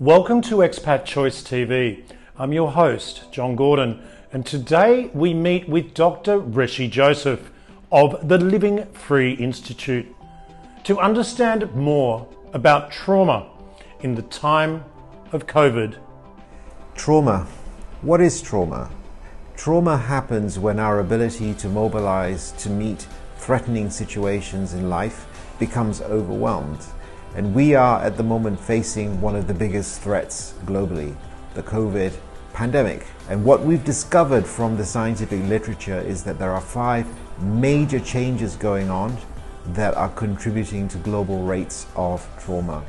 Welcome to Expat Choice TV. I'm your host, John Gordon, and today we meet with Dr. Reshie Joseph of the Living Free Institute to understand more about trauma in the time of COVID. Trauma. What is trauma? Trauma happens when our ability to mobilize to meet threatening situations in life becomes overwhelmed. And we are at the moment facing one of the biggest threats globally, the COVID pandemic. And what we've discovered from the scientific literature is that there are 5 major changes going on that are contributing to global rates of trauma.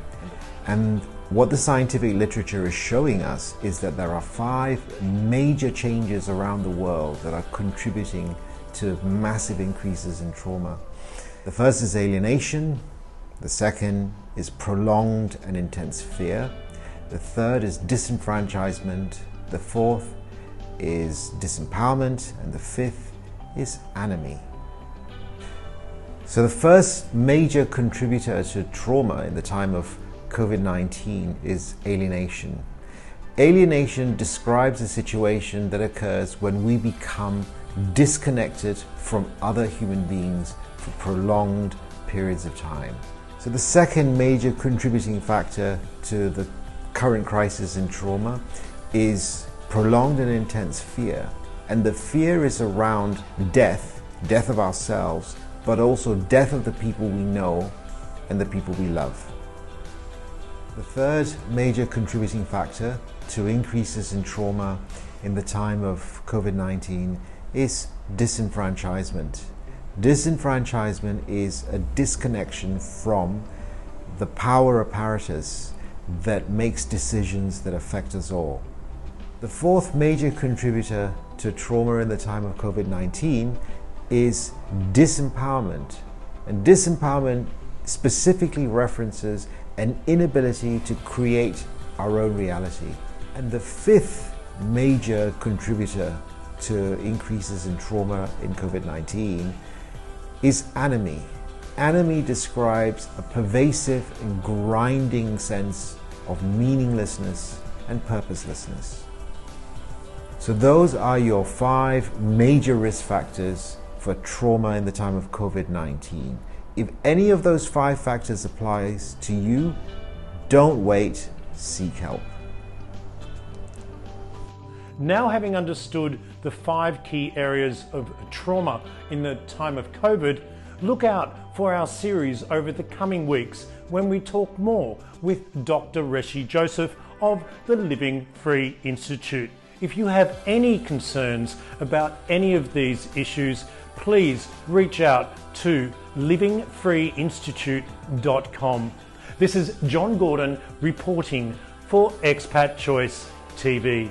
And what the scientific literature is showing us is that there are 5 major changes around the world that are contributing to massive increases in trauma. The first is alienation. The second is prolonged and intense fear. The third is disenfranchisement. The fourth is disempowerment. And the fifth is anomie. So the first major contributor to trauma in the time of COVID-19 is alienation. Alienation describes a situation that occurs when we become disconnected from other human beings for prolonged periods of time. So the second major contributing factor to the current crisis in trauma is prolonged and intense fear. And the fear is around death of ourselves, but also death of the people we know and the people we love. The third major contributing factor to increases in trauma in the time of COVID-19 is disenfranchisement. Disenfranchisement is a disconnection from the power apparatus that makes decisions that affect us all. The fourth major contributor to trauma in the time of COVID-19 is disempowerment. And disempowerment specifically references an inability to create our own reality. And the fifth major contributor to increases in trauma in COVID-19 is anomie. Anomie describes a pervasive and grinding sense of meaninglessness and purposelessness. So those are your 5 major risk factors for trauma in the time of COVID-19. If any of those 5 factors applies to you, don't wait, seek help. Now, having understood the 5 key areas of trauma in the time of COVID, look out for our series over the coming weeks when we talk more with Dr. Reshie Joseph of the Living Free Institute. If you have any concerns about any of these issues, please reach out to livingfreeinstitute.com. This is John Gordon reporting for Expat Choice TV.